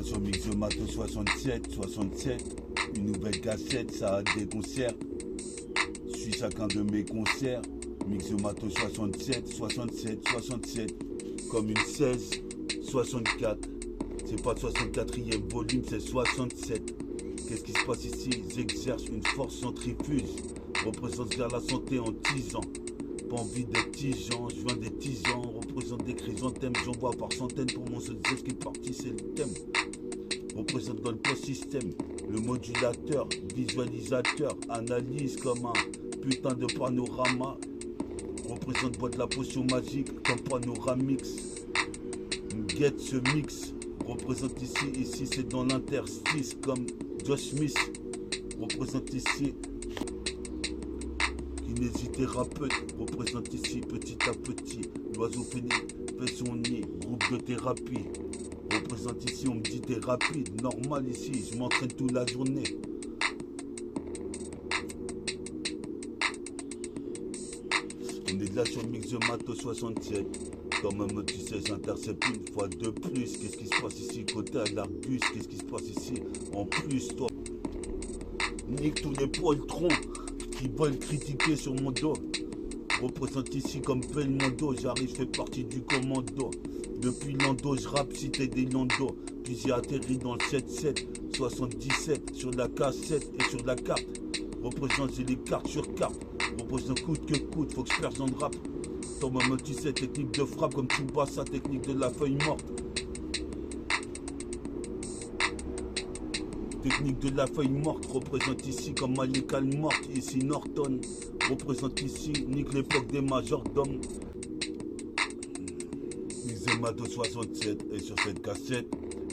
sur Mixomato 67, une nouvelle cassette, ça a des concerts. Suis chacun de mes concerts. Mixomato 67, comme une 16, 64. C'est pas le 64e volume, c'est 67. Qu'est-ce qui se passe ici? J'exerce une force centrifuge. Représente vers la santé en tisant. Pas envie d'être tigeant, je viens des tisans. Représente des chrysanthèmes, j'en vois par centaines. Pour mon seul geste qui est parti, c'est le thème. Représente dans le post-système. Le modulateur, visualisateur, analyse comme un putain de panorama. Représente bois de la potion magique comme panoramix. Guette ce mix. Représente ici c'est dans l'interstice comme Josh Smith. Représente ici kinésithérapeute. Représente ici petit à petit. L'oiseau fait son nid. Groupe de thérapie. Représente ici, on me dit t'es rapide. Normal ici, je m'entraîne toute la journée. On est là sur Mixomato 67. Quand même, tu sais, j'intercepte une fois de plus. Qu'est-ce qui se passe ici côté à l'Argus? Qu'est-ce qui se passe ici en plus, toi? Nique tous les poiltrons qui veulent critiquer sur mon dos. Représente ici comme Belmondo. J'arrive, je fais partie du commando. Depuis Lando, je rappe cité des Lando. Puis j'ai atterri dans le 7-7, 77, sur la cassette et sur la carte. Représente, j'ai les cartes sur carte. Représente coûte que coûte, faut que je perce dans le rap. Toi, maman, tu sais, technique de frappe comme Tsubasa, technique de la feuille morte. Technique de la feuille morte, représente ici comme Malika morte, ici Norton. Représente ici, nique l'époque des majordomes. Mixomato 67 et sur cette cassette,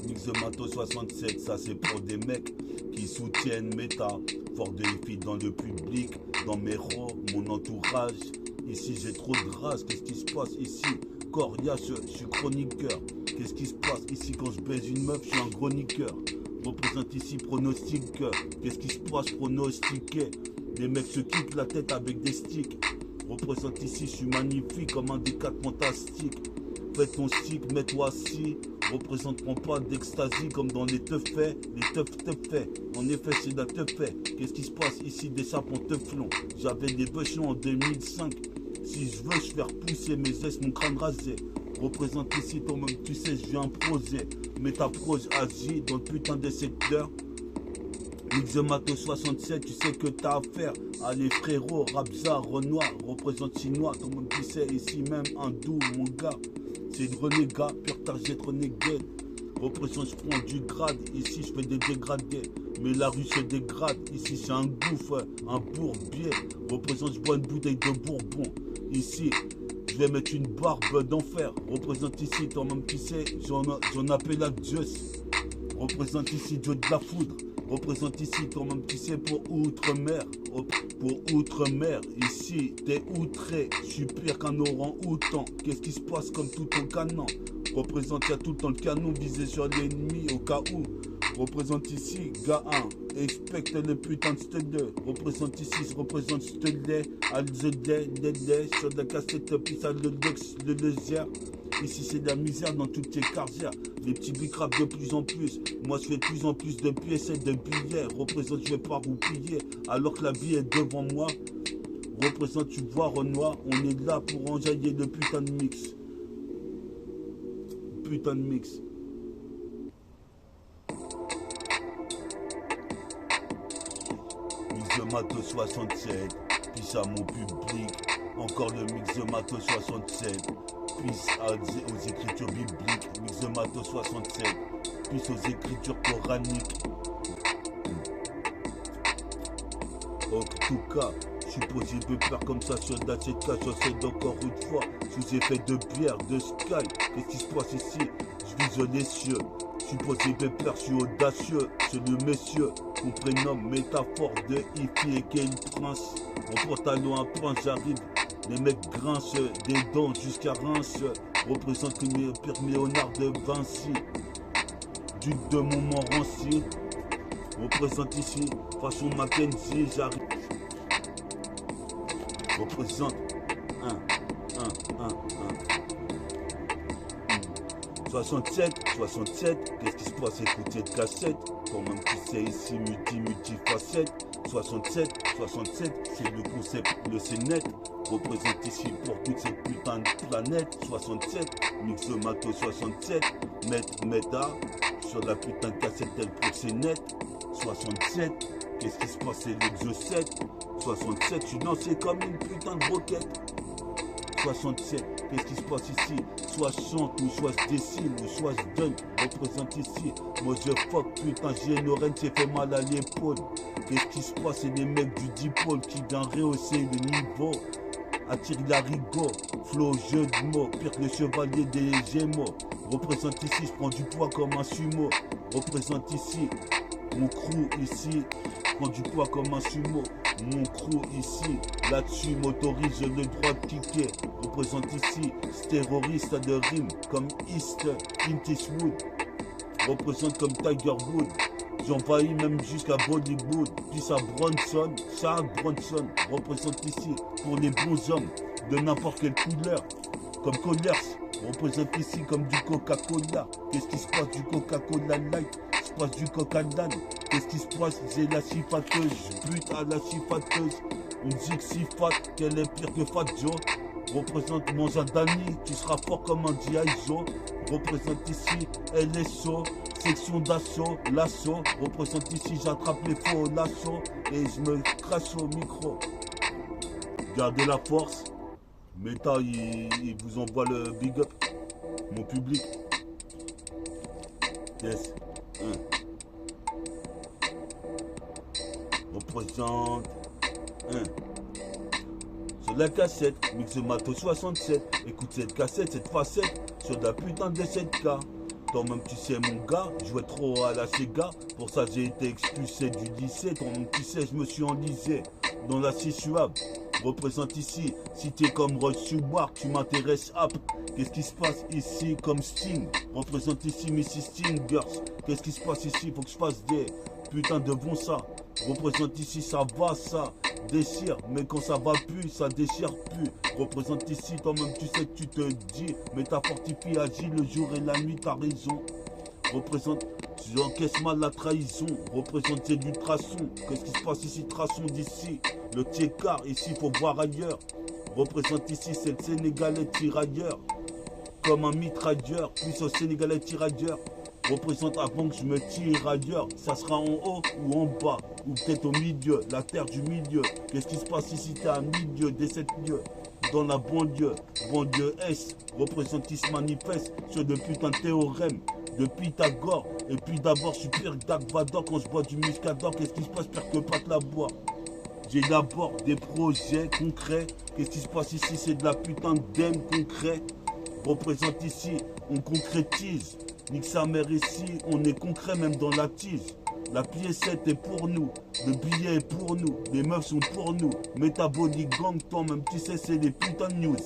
Mixomato 67, ça c'est pour des mecs qui soutiennent méta, fort de filles dans le public, dans mes rangs, mon entourage. Ici j'ai trop de race, qu'est-ce qui se passe ici? Coriace, je suis chroniqueur. Qu'est-ce qui se passe ici quand je baise une meuf, je suis un gros niqueur. Représente ici pronostiqueur. Qu'est-ce qui se passe pronostiqué? Les mecs se quittent la tête avec des sticks. Représente ici, je suis magnifique comme un des 4 fantastiques. Fais ton stick, mets-toi assis. Représente, prends pas d'extasie comme dans les teufs-faits. Les teufs-faits. En effet, c'est de la teuf-fait. Qu'est-ce qui se passe ici? Des sapons teuflons. J'avais des bûcherons en 2005. Si je veux, je faire pousser mes ailes, mon crâne rasé. Représente ici, toi-même, tu sais, je viens proser. Mais ta prose agit dans le putain de secteur. Mixomato 67, tu sais que t'as affaire. Allez frérot, Rabza, Renoir, représente chinois. Toi-même, tu sais, ici même, hindou, mon gars. C'est le renégat, pure target renégade. Représente, je prends du grade. Ici, je fais des dégradés. Mais la rue se dégrade. Ici, c'est un gouffre, un bourbier. Représente, je bois une bouteille de bourbon. Ici, je vais mettre une barbe d'enfer. Représente ici, toi-même, tu sais, j'en appelle à Zeus. Représente ici, Dieu de la foudre. Représente ici, toi-même, tu sais, pour outre-mer. Pour outre-mer, ici, t'es outré. Je suis pire qu'un orang-outan. Qu'est-ce qui se passe comme tout en canon? Représente, y'a tout le temps le canon visé sur l'ennemi au cas où. Représente ici, gars 1, expecte le putain de stud. Représente ici, je représente stud, les sur la cassette, puis ça le désert. Ici c'est de la misère dans toutes tes carrières. Les petits bicrapes de plus en plus. Moi je fais de plus en plus de pièces et de billets. Représente, je vais pas roupiller alors que la vie est devant moi. Représente, tu vois Renoir, on est là pour enjailler le putain de mix. Putain de mix. Mixomato 67, puis à mon public. Encore le Mixomato 67. Puis aux écritures bibliques, Mixomato 67, puis aux écritures coraniques. En tout cas, je suis posé de peur comme ça sur d'Acheka, j'enseigne encore une fois, sous effet de bière, de sky. Qu'est-ce qui se passe ici? Je vise les cieux. Je suis posé de peur, je suis audacieux, je le messieurs, qu'on prénomme métaphore de Ifi et quel prince. Mon pantalon à point, j'arrive. Les mecs grincent des dents jusqu'à Reims. Représente le pire Léonard de Vinci. Duc de Montmorency. Représente ici façon Mackenzie. J'arrive. Représente 1, 1, 1, 1. 67, qu'est-ce qui se passe, écoute cette cassette. Toi-même tu sais ici, multifacette. 67, c'est le concept, le CNET. Représente ici pour toute cette putain de planète. 67, mix de matos 67. Meta, sur la putain de cassette tel pour CNET. 67, qu'est-ce qui se passe, c'est l'Exo 7. 67, je suis lancé comme une putain de roquette. 67, qu'est-ce qui se passe ici? Soit je chante, ou soit je dessine, ou soit je dunk, représente ici. Moi je fuck, putain, j'ai une oreille, c'est fait mal à l'épaule. Qu'est-ce qui se passe? C'est les mecs du dipôle qui d'un rehausser le niveau. Attire la rigo, flow, jeu de mots, pire que le chevalier des Gémeaux. Représente ici, je prends du poids comme un sumo. Représente ici, mon crew ici, je prends du poids comme un sumo. Mon crew ici, là-dessus m'autorise le droit de kicker. Représente ici, ce terroriste a de rime comme Clint Eastwood. Représente comme Tiger Wood. J'envahis même jusqu'à Bollywood. Puis à Bronson, Charles Bronson. Représente ici pour les bons hommes de n'importe quelle couleur. Comme Colers, représente ici comme du Coca-Cola. Qu'est-ce qui se passe du Coca-Cola Light? Se passe du Coca-Cola. Qu'est-ce qui se passe? J'ai la chifateuse, je bute à la chifateuse. On dit que si fat, qu'elle est pire que Fat Joe. Représente mon Jadani, tu seras fort comme un G.I. Joe. Représente ici LSO, section d'assaut, l'assaut. Représente ici, j'attrape les faux l'assaut et je me crache au micro. Gardez la force. Meta, il vous envoie le big up. Mon public. Yes. Représente. Sur la cassette, mix matos 67. Écoute cette cassette, cette facette. Sur de la putain de 7K. Toi-même tu sais mon gars, je jouais trop à la Sega. Pour ça j'ai été expulsé du lycée. Toi-même tu sais, je me suis enlisé dans la scie suave. Représente ici, si t'es comme Rod Stewart, tu m'intéresses hop. Qu'est-ce qui se passe ici comme Sting? Représente ici Mrs. Stingers. Qu'est-ce qui se passe ici? Faut que je fasse des putains de bon ça. Représente ici, ça va, ça déchire. Mais quand ça va plus, ça déchire plus. Représente ici, toi-même tu sais que tu te dis. Mais ta fortifie agit le jour et la nuit, t'as raison. Représente, j'encaisse mal la trahison. Représente, c'est du traçon. Qu'est-ce qui se passe ici? Traçon d'ici. Le tiécart, ici, faut voir ailleurs. Représente ici, c'est le Sénégalais tirailleur. Comme un mitrailleur, puis au Sénégalais tirailleur. Représente avant que je me tire ailleurs. Ça sera en haut ou en bas. Ou peut-être au milieu, la terre du milieu. Qu'est-ce qui se passe ici? T'es à milieu des 7 lieux. Dans la banlieue, banlieue S. Représente qui se manifeste sur de putains de théorèmes. De Pythagore. Et puis d'abord, je suis pire que Dark Vador quand je bois du muscador. Qu'est-ce qui se passe? Pire que Pat la boire. J'élabore des projets concrets. Qu'est-ce qui se passe ici? C'est de la putain d'em concret. Représente ici, on concrétise. Nique sa mère ici, on est concret même dans la tise. La piécette est pour nous, le billet est pour nous, les meufs sont pour nous. Metabolic gang, toi-même tu sais, c'est des putains de news.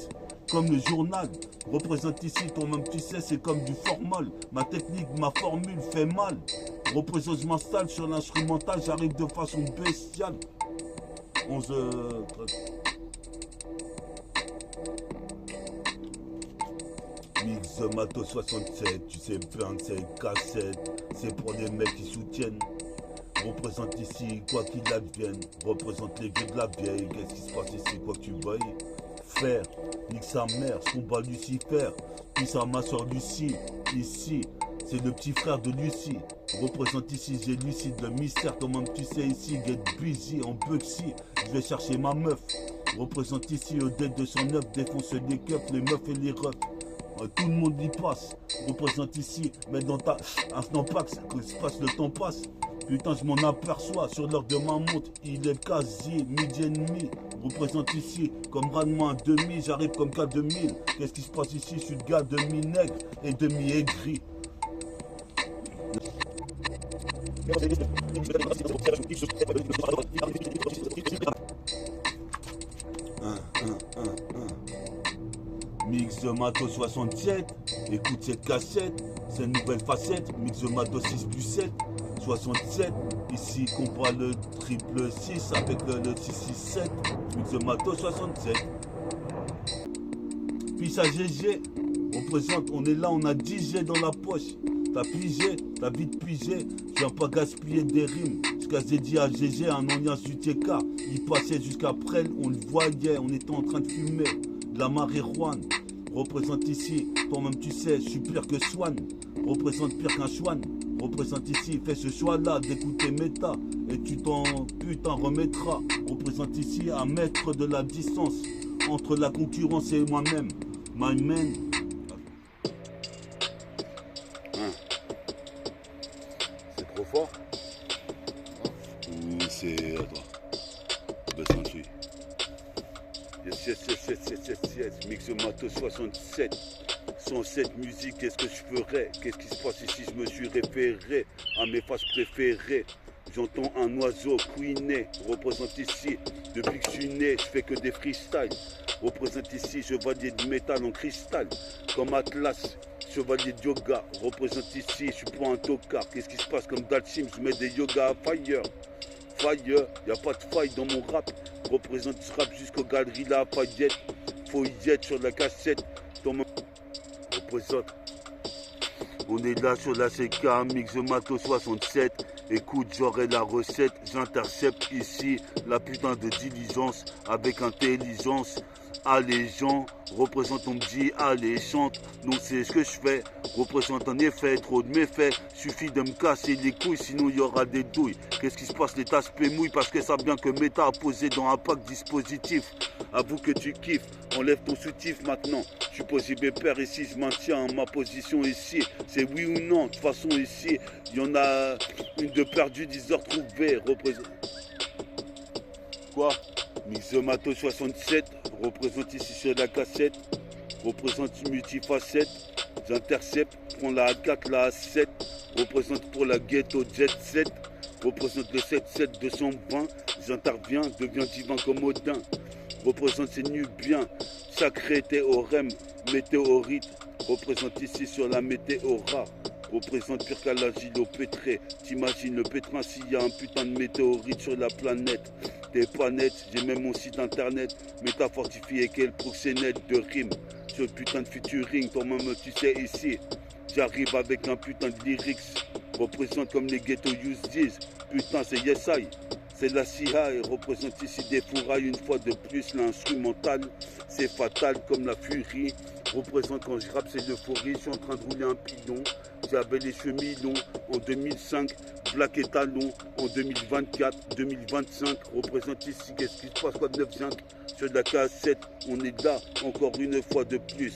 Comme le journal, représente ici, toi-même tu sais, c'est comme du formol. Ma technique, ma formule fait mal. Représente, je m'installe sur l'instrumental, j'arrive de façon bestiale. 11 Mix de matos 67, tu sais bien que c'est cassette, c'est pour les mecs qui soutiennent. Représente ici, quoi qu'il advienne, représente les vieux de la vieille, qu'est-ce qui se passe ici, quoi que tu veuilles faire, nique sa mère, je combat Lucifer, puis ça ma soeur Lucie, ici, c'est le petit frère de Lucie. Représente ici, j'ai lucide le mystère, toi-même tu sais ici, get busy, en Bugsy, je vais chercher ma meuf. Représente ici, au dead 209, défonce les keufs, les meufs et les refs. Tout le monde y passe, représente ici, mais dans ta instant pax, que se passe, le temps passe. Putain, je m'en aperçois, sur l'heure de ma montre, il est quasi midi et demi. Représente ici, comme Ranma un demi, j'arrive comme K2000. Qu'est-ce qui se passe ici? Je suis le gars demi-nègre et demi-aigri. Mix de matos 67, écoute cette cassette, c'est une nouvelle facette, mix de matos 6+7, 67, ici combat le triple 6 avec le 667, mix de matos 67. Puis ça GG, Représente, on est là, on a 10 G dans la poche. T'as pigé, t'as vite pigé. Je viens pas gaspiller des rimes. Jusqu'à Zedi à GG, un ancien Sutieka. Il passait jusqu'à Prel, on le voyait, on était en train de fumer. De la marijuana. Représente ici, toi-même tu sais, je suis pire que Swan. Représente pire qu'un Chouan. Représente ici, fais ce choix-là d'écouter Méta. Et tu t'en putain remettras. Représente ici un mètre de la distance entre la concurrence et moi-même. My man. C'est trop fort? Ou c'est... Attends. Baisse un truc. Yes. Mix Matos 67. 107 musique, qu'est-ce que je ferais? Qu'est-ce qui se passe ici? Je me suis référé à mes phases préférées. J'entends un oiseau couiner, représente ici. Depuis que je suis né, je fais que des freestyles. Représente ici, chevalier de métal en cristal. Comme Atlas, chevalier de yoga. Représente ici, je suis pas un tocard. Qu'est-ce qui se passe comme Dalchim? Je mets des yoga à fire. Fire, y a pas de faille dans mon rap. Représente ce rap jusqu'aux galeries Lafayette. Fouillette sur la cassette. Représente. On est là sur la CK, Mix Matos 67. Écoute, j'aurai la recette, j'intercepte ici la putain de diligence avec intelligence. Allégeant, représente, on me dit allez chante, non c'est ce que je fais, représente en effet trop de méfaits, suffit de me casser les couilles sinon il y aura des douilles. Qu'est-ce qui se passe, les tasses mouillent parce que ça bien que Méta a posé dans un pack dispositif. Avoue que tu kiffes, enlève ton soutif maintenant. Je suis posé père ici, je maintiens ma position ici. C'est oui ou non, de toute façon ici, il y en a une de perdue, 10 heures trouvées. Représente. Quoi? Mix Matos 67, représente ici sur la cassette. Représente multifacette. J'intercepte, prends la A4, la A7. Représente pour la ghetto jet set. Représente le 77 220. J'interviens, deviens divin comme Odin. Représente ces nubiens, sacré théorème, météorite. Représente ici sur la météora. Représente pire qu'à l'agile au pétré. T'imagines le pétrin s'il y a un putain de météorite sur la planète. T'es pas net, j'ai même mon site internet. Méta fortifié et quel proxénète de rime. Sur le putain de featuring, toi-même tu sais ici. J'arrive avec un putain de lyrics. Représente comme les ghetto use disent. Putain c'est yes I. C'est la CIA et représente ici des fourrailles une fois de plus. L'instrumental, c'est fatal comme la furie. Représente quand je rappe, c'est l'euphorie. Je suis en train de rouler un pilon. J'avais les cheveux longs en 2005. Black et talon en 2024, 2025. Représente ici, qu'est-ce qui se passe, quoi de 9-5 sur de la cassette, on est là encore une fois de plus.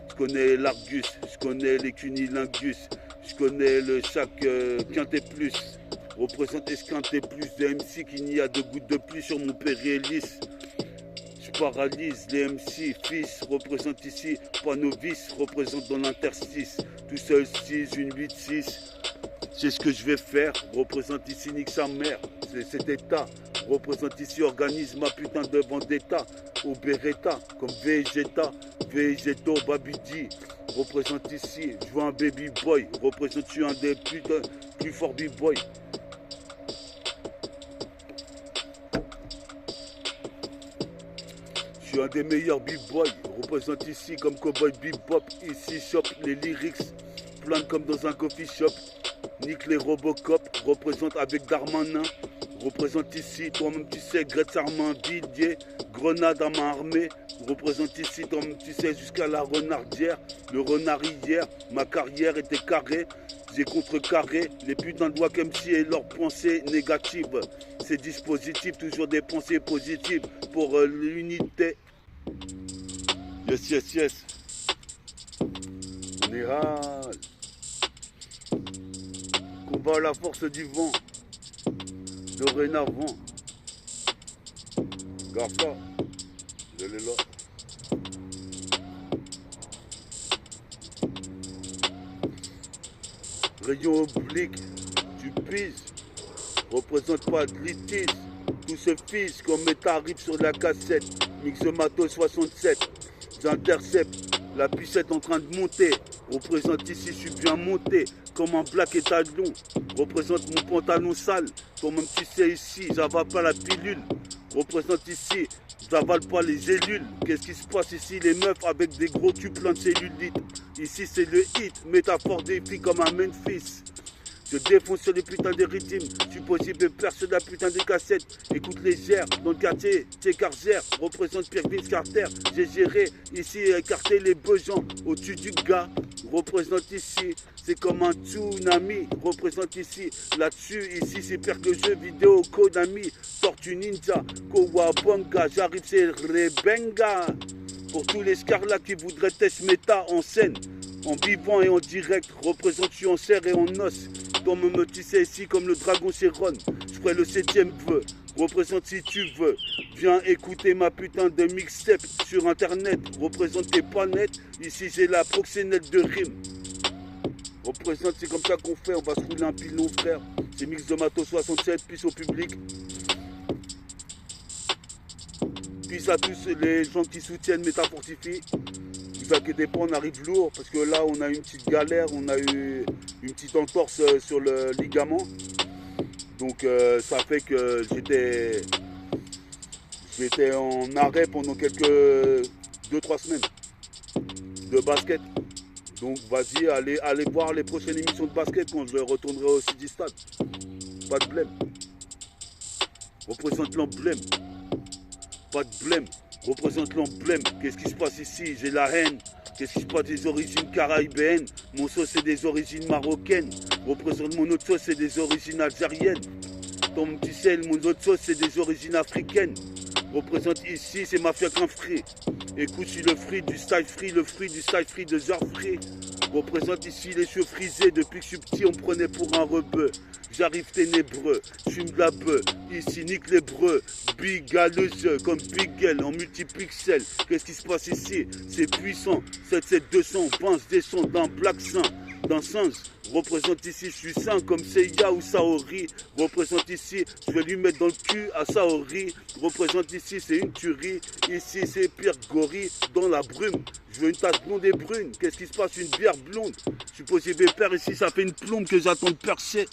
Je connais l'Argus, je connais les cunilingus. Je connais le chaque quintet plus. Représente esquinté plus de MC qu'il n'y a de gouttes de pluie sur mon pérélis. Je paralyse les MC, fils, représente ici, pas novice, représente dans l'interstice. Tout seul 6, une 8-6. C'est ce que je vais faire, représente ici nique sa mère, c'est cet état. Représente ici, organise ma putain de vendetta. Au Beretta, comme Vegeta, Vegeto, Babidi. Représente ici, je vois un baby boy. Représente, je suis un des putains plus forts b-boy. Je suis un des meilleurs b-boy. Représente ici comme cowboy bebop. Ici shop les lyrics. Plein comme dans un coffee shop. Nique les Robocop. Représente avec Darmanin. Représente ici, toi-même tu sais, Gretz Armand, Didier, grenade à main armée. Représente ici, toi-même tu sais, jusqu'à la renardière. Le renard hier, ma carrière était carrée. J'ai contrecarré les putains de Wack MC et leurs pensées négatives. Ces dispositifs, toujours des pensées positives pour l'unité. Yes. On est râle. Combat à la force du vent. Dorénavant. Garde ça. Je l'ai là. Rayon oblique, tu pises, représente pas de litige. Tout ce fils comme Méta arrive sur la cassette. Mix Matos 67, j'intercepte. La pucette en train de monter. Représente ici, je suis bien monté. Comme un black et talon. Représente mon pantalon sale. Toi-même tu sais ici, j'avale pas la pilule. Représente ici, j'avale pas les gélules. Qu'est-ce qui se passe ici? Les meufs avec des gros culs plein de cellulites. Ici c'est le hit, métaphore des filles comme à Memphis. Je défonce sur les putains de rythmes. Je suis possible personne la putain de cassette. Écoute les gères dans le quartier. Cargère représente Pierre Vince Carter. J'ai géré ici écarté les besoins au-dessus du gars. Représente ici. C'est comme un tsunami. Représente ici. Là-dessus, ici, c'est pire que jeu vidéo. Konami. Tortue Ninja. Kowabonga. J'arrive, c'est Rebenga. Pour tous les scarlats qui voudraient test méta en scène. En vivant et en direct. Représente, je suis en serre et en os. Ton me tu sais ici comme le dragon chez Ron. Je ferai le 7ème vœu. Représente si tu veux. Viens écouter ma putain de mixtape sur internet. Représente tes pas net. Ici j'ai la proxénète de rime. Représente, c'est comme ça qu'on fait. On va se rouler un pilon frère. C'est Mix de Matos 67. Peace au public. Peace à tous les gens qui soutiennent Métafortifie. Ne vous inquiétez pas, on arrive lourd parce que là on a une petite galère, on a eu une petite entorse sur le ligament. Donc ça fait que j'étais en arrêt pendant quelques 2-3 semaines de basket. Donc vas-y, allez voir les prochaines émissions de basket quand je retournerai au City Stade. Pas de blême. Représente l'emblème. Pas de blême. Représente l'emblème. Qu'est-ce qui se passe ici? J'ai la haine. Qu'est-ce qui se passe? Des origines caraïbéennes. Mon sauce c'est des origines marocaines. Représente mon autre sauce c'est des origines algériennes. Ton petit sel, mon autre sauce c'est des origines africaines. Représente ici, c'est mafia qu'un free. Écoute, je suis le fruit du style free, le fruit du style free de genre free. Représente ici les cheveux frisés. Depuis que je suis petit, on me prenait pour un rebeu. J'arrive ténébreux, fume de la bœuf, ici nique les breux, bigaleuse comme Bigel en multipixel. Qu'est-ce qui se passe ici? C'est puissant, 77200, Vince descend d'un black saint, d'un sens. Représente ici, je suis saint comme Seiya ou Saori. Représente ici, je vais lui mettre dans le cul à Saori. Représente ici, c'est une tuerie. Ici, c'est pire gorille dans la brume. Je veux une tasse blonde et brune. Qu'est-ce qui se passe? Une bière blonde. Je suis posé pépère ici, ça fait une plombe que j'attends de percer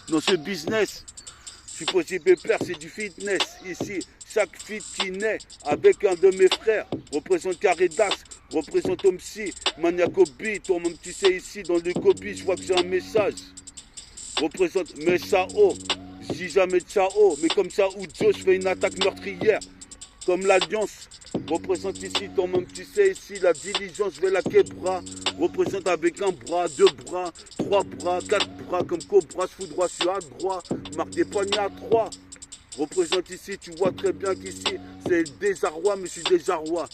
dans ce business. Je suis posé pépère, c'est du fitness. Ici, chaque fit qui naît avec un de mes frères représente Caredas, représente Omsi, Maniacobi. Toi-même, tu sais, ici, dans le Kobi, je vois que j'ai un message. Représente mes Sao. Je dis jamais ciao, mais comme ça, ou Joe, je fais une attaque meurtrière. Comme l'Alliance. Représente ici, toi-même, tu sais, ici, la diligence, je vais la quebra. Représente avec un bras, 2 bras, 3 bras, 4 bras, comme Cobra, je fous droit, je suis à droit. Marque des poignets à 3. Représente ici, tu vois très bien qu'ici, c'est le désarroi, mais je suis déjà roi.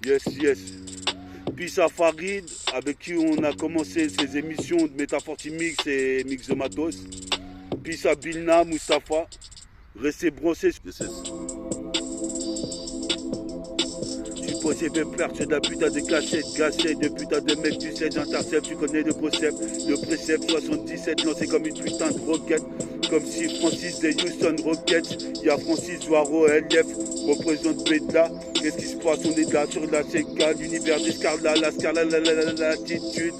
Yes, yes. Peace à Farid, avec qui on a commencé ces émissions de Métaforti Mix et Mix de Matos. Peace à Bilna, Moustapha. Restez brossés. C'est pépère, c'est de la putain de cachette, gâchette, de putain de mec, tu sais, j'intercepte, tu connais le précepte 77 lancé comme une putain de roquette, comme si Francis des Houston Rockets, il y a Francis Joaro, LF, représente Beta, qu'est-ce qui se passe, on est là sur la CK, l'univers des Scarla, la Scarla, l'attitude,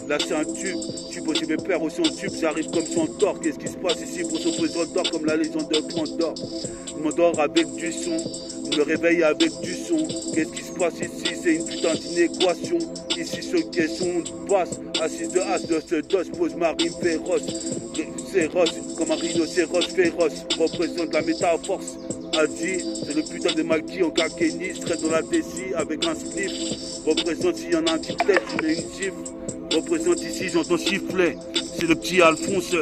là c'est un tube, je suis posé pépère aussi en tube, j'arrive comme Centaure, qu'est-ce qui se passe ici pour s'opposer d'or comme la légende de Pandore, je m'endors avec du son. Je me réveille avec du son. Qu'est-ce qui se passe ici? C'est une putain d'inéquation. Ici, ce caisson de basse. Assise de as de ce dos. Pose ma rime féroce. Féroce, comme un rhinocéros féroce. Représente la métaforce. Adi, c'est le putain de Malky en Kakeni. Serait dans la Tessie avec un spliff. Représente s'il y en a un qui tête, je mets une gifle. Représente ici, j'entends chiffler. C'est le petit Alphonse.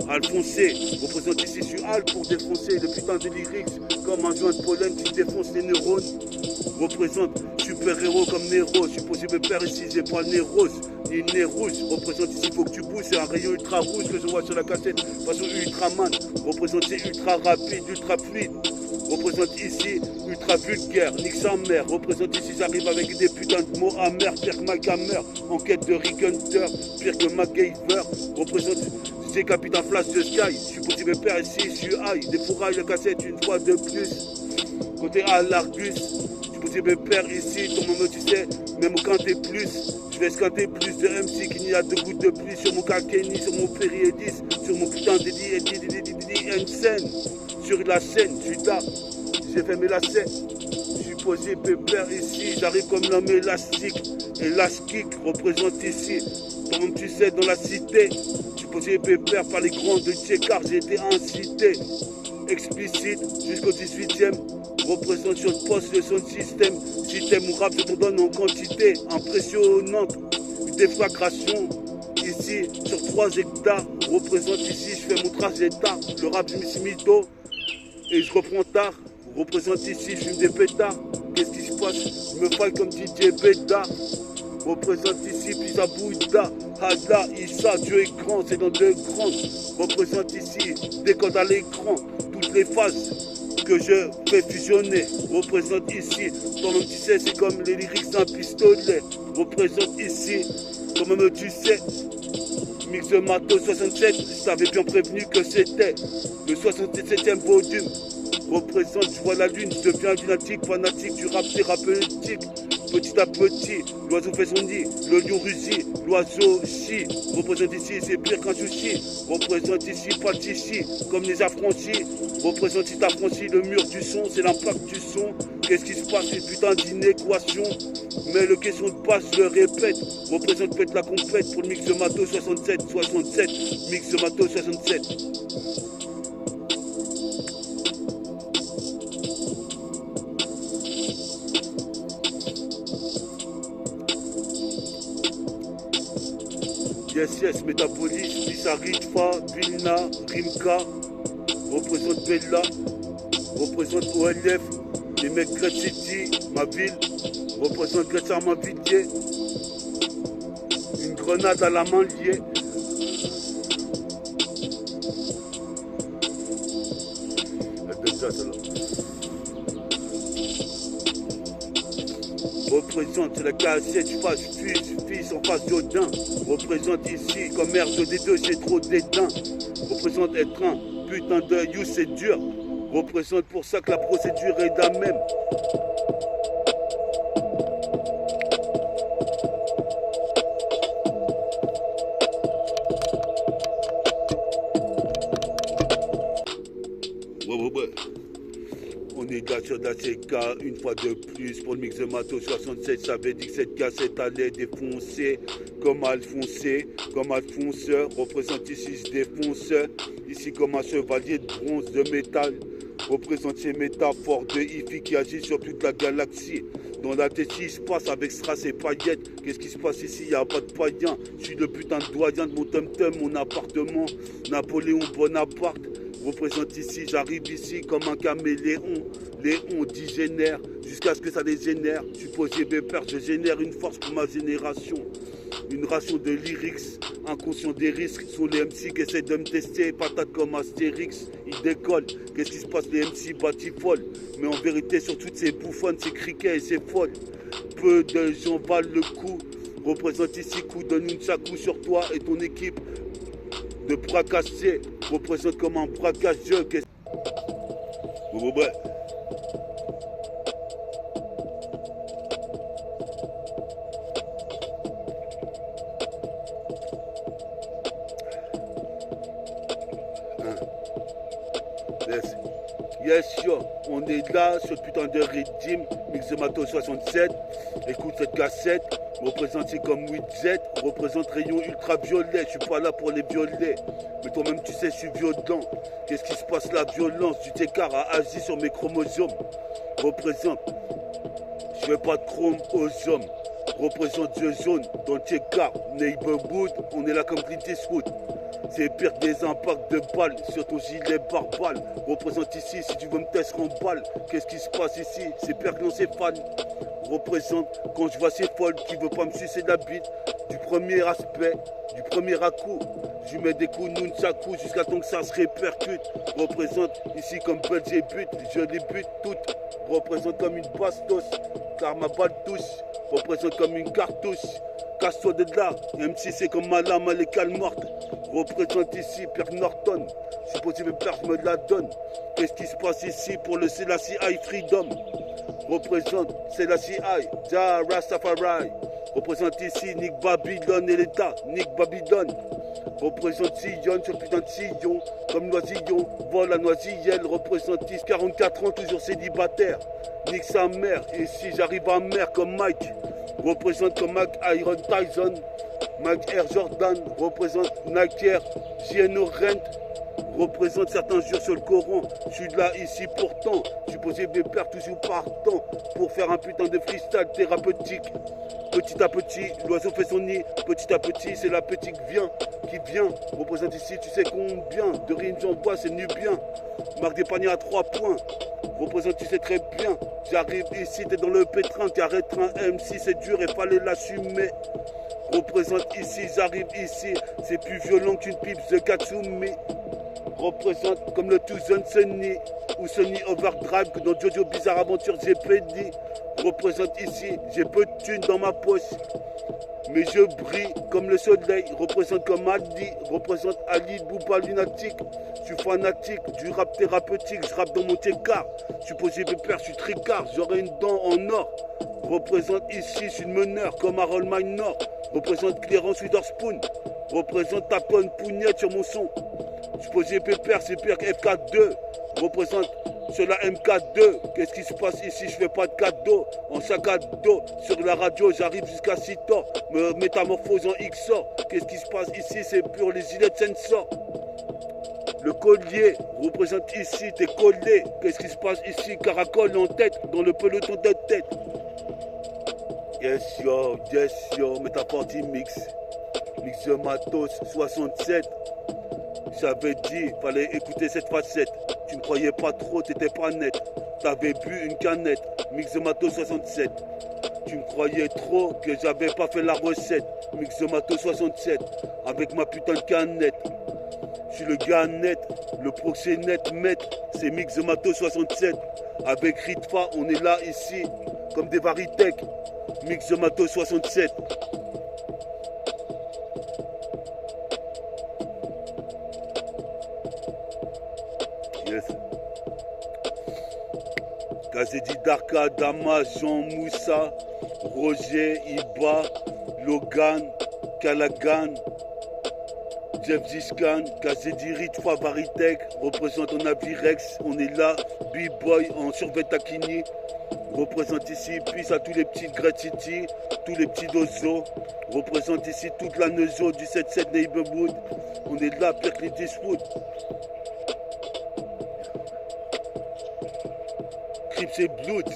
Alphonsé, représente ici, je suis Al pour défoncer le putain de lyrics comme un joint de pollen qui défonce les neurones. Représente super-héros comme Nero, je suis possible père ici, j'ai pas le nez rose, ni le nez rouge. Représente ici, faut que tu bouges, c'est un rayon ultra rouge que je vois sur la cassette, façon Ultraman. Représente ici, ultra rapide, ultra fluide. Représente ici, ultra vulgaire, nique sa mère. Représente ici, j'arrive avec des putains de mots amers, pire que MacHammer, en quête de Rick Hunter, pire que MacGyver. Représente, c'est Capitaine Flash de Sky, je suis possible père ici, je suis high, des fourrailles de cassette une fois de plus. Côté à l'Argus, je suis supposé me perdre ici, ton moment tu sais, même au canter plus. Je vais scanter plus de MC qu'il n'y a deux gouttes de pluie sur mon Kalkeni, sur mon Ferry 10, sur mon putain de scène. Sur la scène, je suis là, j'ai fait mes lacets. Je suis posé pépère ici, j'arrive comme l'homme élastique. Élastique représente ici, comme tu sais, dans la cité. Je suis posé pépère par les grands de Tchekar, j'ai été incité. Explicite jusqu'au 18e, représente sur le poste le son de système. Si t'aimes mon rap, je t'en donne en quantité impressionnante. Une déflagration ici sur 3 hectares. Représente ici, je fais mon trajet tard. Le rap, je me suis mytho et je reprends tard. Représente ici, je fume des pétards. Qu'est-ce qui se passe? Je me faille comme DJ Beda. Représente ici, puis à Bouddha. Allah, Issa, Dieu est grand, c'est dans deux grandes. Représente ici, décode à l'écran. Toutes les phases que je fais fusionner. Représente ici, toi-même tu sais, c'est comme les lyrics d'un pistolet. Représente ici, toi-même tu sais. Mix de Matos 67, je t'avais bien prévenu que c'était le 67e volume. Représente, je vois la lune, je deviens lunatique, fanatique du rap thérapeutique. Petit à petit, l'oiseau fait son nid, le lion rugit, l'oiseau chie. Représente ici, c'est pire qu'un sushi. Représente ici, pas de chichi, comme les affranchis. Représente ici, t'affranchis, le mur du son, c'est l'impact du son. Qu'est-ce qui se passe, une putain d'inéquation. Mais le question de passe, je le répète. Représente peut-être la compète pour le mix de Matos 67, mix de Matos 67. Yes, Métapolis, Lisa Ritfa, Vilna, Rimka, représente Bella, représente OLF, les mecs Great City, ma ville, représente Great Armavilliers, une grenade à la main liée. Représente la cassette, je passe fils en face d'Odin. Représente ici comme R2D2, j'ai trop d'étain. Représente être un putain de you, c'est dur. Représente pour ça que la procédure est la même. Ouais. On est là sur la CK une fois de plus pour le mix de Matos 67. J'avais dit que cette cassette allait défoncer comme Alphonse, comme Alphonseur. Représente ici ce défonceur, ici comme un chevalier de bronze de métal. Représente ces métaphores de Ifi qui agit sur toute la galaxie. Dans la tête, il se passe avec strass et paillettes. Qu'est-ce qui se passe ici? Il n'y a pas de païen. Je suis le putain de doyen de mon tum-tum, mon appartement. Napoléon Bonaparte. Représente ici, j'arrive ici comme un caméléon. Léon digénère jusqu'à ce que ça dégénère. Je suis posé père, je génère une force pour ma génération. Une ration de lyrics, inconscient des risques. Sont les MC qui essaient de me tester, patate comme Astérix. Ils décollent. Qu'est-ce qui se passe? Les MC batifolles. Mais en vérité, sur toutes ces bouffonnes, ces criquets et ces folles, peu de gens valent le coup. Représente ici coup de nunchaku sur toi et ton équipe. De bras cassés, représente comme un braquageux. Ouais. Yes, on est là sur le putain de rythme, mix de Matos 67. Écoute cette cassette, représente comme Widget, représente rayon ultraviolet. Je suis pas là pour les violets, mais toi-même tu sais, je suis violent. Qu'est-ce qui se passe? La violence du Tekar a agi sur mes chromosomes. Représente, je fais pas de chrome aux hommes. Représente Dieu jaune dans le Tekar, Neighborhood, on est là comme Clint Eastwood. C'est pire que des impacts de balles sur ton gilet par-balle. Représente ici, si tu veux me tester en balle. Qu'est-ce qui se passe ici? C'est pire que l'encéphale. Représente quand je vois ces folles qui veulent pas me sucer la bite. Du premier aspect, du premier à-coup. Je mets des coups nunchaku jusqu'à temps que ça se répercute. Représente ici comme Belge but, je les bute toutes. Représente comme une bastos, car ma balle touche. Représente comme une cartouche. Casse-toi de là, M6 c'est comme ma lame à l'écale morte. Représente ici Pierre Norton. Si possible, Pierre, je me la donne. Qu'est-ce qui se passe ici pour le Selassie High Freedom? représente Selassie I, Jah Rastafari. Représente ici Nick Babylon et l'État, Nick Babylon. Représente Sion, ce putain de sillon, comme Noisillon, vole la Noisillelle. Représente 44 ans, toujours célibataire. Nick sa mère, et si j'arrive à mer comme Mike. Représente comme Mike Iron Tyson, Mike Air Jordan. Représente Nike Air, JNO Rent. Représente certains jours sur le Coran. Je suis là ici pourtant. Je suis posé mes pères toujours partant pour faire un putain de freestyle thérapeutique. Petit à petit, l'oiseau fait son nid. Petit à petit, c'est la petite qui vient. Représente ici, tu sais combien de rimes j'envoie, c'est nubien. Marque des paniers à 3 points. Représente, tu sais très bien. J'arrive ici, t'es dans le pétrin. Qui arrête un MC, c'est dur et fallait l'assumer. Représente ici, j'arrive ici. C'est plus violent qu'une pipe de Katsumi. Représente comme le Tucson Sunny ou Sunny Overdrive que dans Jojo Bizarre Aventure j'ai pédé. Représente ici, j'ai peu de thunes dans ma poche, mais je brille comme le soleil. Représente comme Ali, représente Ali Bouba lunatique. Je suis fanatique du rap thérapeutique, je rappe dans mon técart. Je suis posé pépère, je suis tricard, j'aurai une dent en or. Représente ici, je suis une meneur comme Harold Minor. Représente Clérance Witherspoon. Représente taponne pougnette sur mon son. Je suis posé pépère, c'est pire que FK2. Représente sur la MK2. Qu'est-ce qui se passe ici? Je fais pas de cadeau. En sac à dos, sur la radio, j'arrive jusqu'à 6 ans. Me métamorphose en XOR. Qu'est-ce qui se passe ici? C'est pur les gilets de sensor. Le collier représente ici, t'es collé. Qu'est-ce qui se passe ici? Caracole en tête, dans le peloton de tête. Yes yo, mets ta partie mix. Mix de matos 67. J'avais dit, fallait écouter cette facette. Tu me croyais pas trop, t'étais pas net. T'avais bu une canette, Mix de Matos 67. Tu me croyais trop que j'avais pas fait la recette. Mix de Matos 67, avec ma putain de canette. Je suis le gars net, le proxénète maître. C'est Mix de Matos 67. Avec Ritfa, on est là ici, comme des Varitech. Mix de Matos 67. Yes. Kazedi Darka, Dama, Jean Moussa, Roger, Iba, Logan, Callaghan, Jeff Ziskan, Kazedi Ritfa Varitech, représente en Avirex, on est là, B-Boy en survêt Takini, représente ici, puis à tous les petits Great City, tous les petits Dozo, représente ici toute la Neuzo du 7-7 Neighborhood, on est là, pire que les Diswood. Crips et Blood.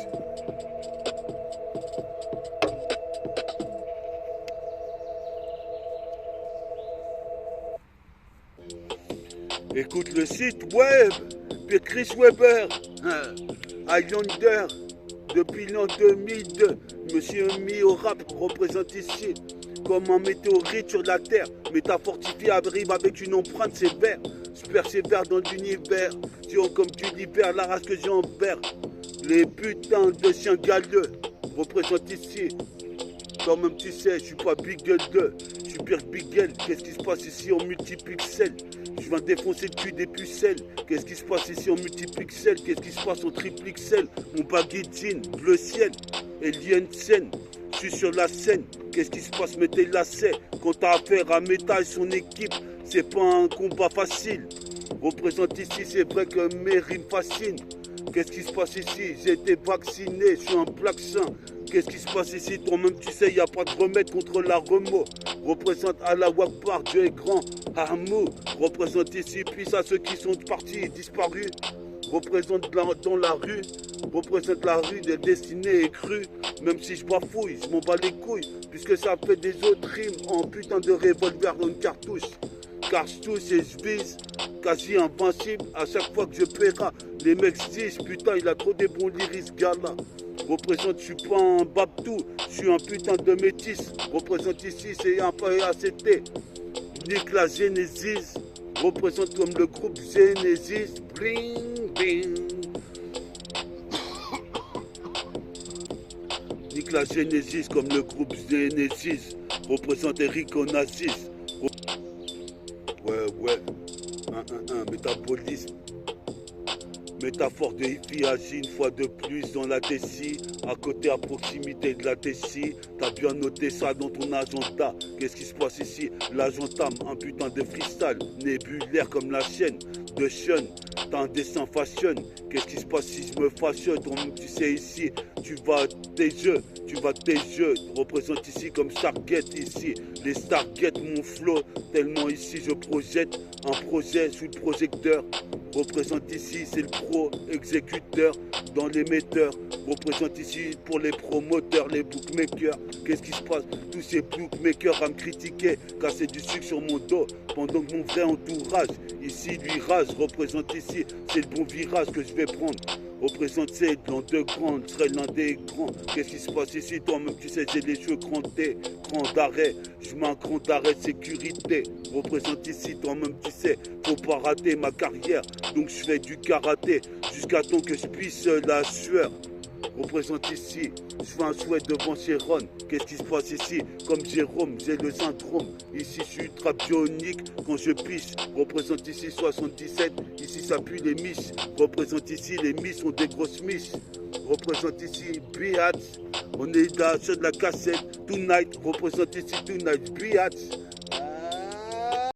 Écoute le site web de Chris Webber, Highlander. Depuis l'an 2002, je me suis mis au rap, représente ici comme un météorite sur la terre. Métaphore fortifiée arrive avec une empreinte sévère. Je persévère dans l'univers, Dion comme tu libères la race que j'envers. Les putains de chiens galeux représentent ici. Quand même tu sais, je suis pas Bigel 2, je suis pire Bigel. Qu'est-ce qui se passe ici en multipixel? Je viens défoncer le cul des pucelles. Qu'est-ce qui se passe ici en multipixel? Qu'est-ce qui se passe en tripixel? Mon baggy jean, bleu ciel, alien scène. Je suis sur la scène. Qu'est-ce qui se passe? Mettez lacets. Quand t'as affaire à Méta et son équipe, c'est pas un combat facile. Représente ici, c'est vrai que mes rimes fascinent. Qu'est-ce qui se passe ici? J'ai été vacciné, je suis un black saint. Qu'est-ce qui se passe ici? Toi-même tu sais, il n'y a pas de remède contre la remords. Représente Allah Wakbar, Dieu est grand, Hamou. Représente ici, puis à ceux qui sont partis, disparus. Représente dans la rue, représente la rue des destinés et crus. Même si je bafouille, je m'en bats les couilles, puisque ça fait des autres rimes en putain de revolver dans une cartouche. Car je touche et je vise, quasi invincible, à chaque fois que je paierai. Les mecs se disent, putain, il a trop des bons lyrics, gars-là. Représente, je suis pas un babtou, je suis un putain de métis. Représente ici, c'est un PACT. Nique la Genesis, représente comme le groupe Genesis. Bling, bling. Nique la Genesis comme le groupe Genesis. Représente Eric Onassis. Ouais, métabolisme. Métaphore de hippie agit une fois de plus dans la Tessie, à côté, à proximité de la Tessie. T'as bien noté ça dans ton agenda. Qu'est-ce qui se passe ici? L'agenda, un putain de freestyle, nébulaire comme la chaîne de Sean. T'as un dessin fashion. Qu'est-ce qui se passe si je me fashion? Toi-même tu sais ici, tu vas tes jeux, représente ici comme Stargate ici. Les Stargate mon flow, tellement ici je projette un projet sous le projecteur. Représente ici, c'est le pro exécuteur dans l'émetteur. Représente ici pour les promoteurs, les bookmakers. Qu'est-ce qui se passe? Tous ces bookmakers à me critiquer, casser du sucre sur mon dos, pendant que mon vrai entourage ici lui rage. Représente ici, c'est le bon virage que je vais prendre. Représente c'est dans deux grands, je serai l'un des grands. Qu'est-ce qui se passe ici? Toi-même tu sais, j'ai les cheveux crantés, grand d'arrêt. Je mets un grand d'arrêt de sécurité. Représente ici, toi-même tu sais, faut pas rater ma carrière. Donc je fais du karaté jusqu'à temps que je puisse la sueur. Représente ici, je fais un souhait devant Chéron. Qu'est-ce qui se passe ici? Comme Jérôme, j'ai le syndrome. Ici, je suis ultra bionique quand je pisse. Représente ici 77, ici ça pue les miches. Représente ici, les miches sont des grosses miches. Représente ici, Biatch. On est là sur de la cassette, Tonight. Représente ici, Tonight, Biatch.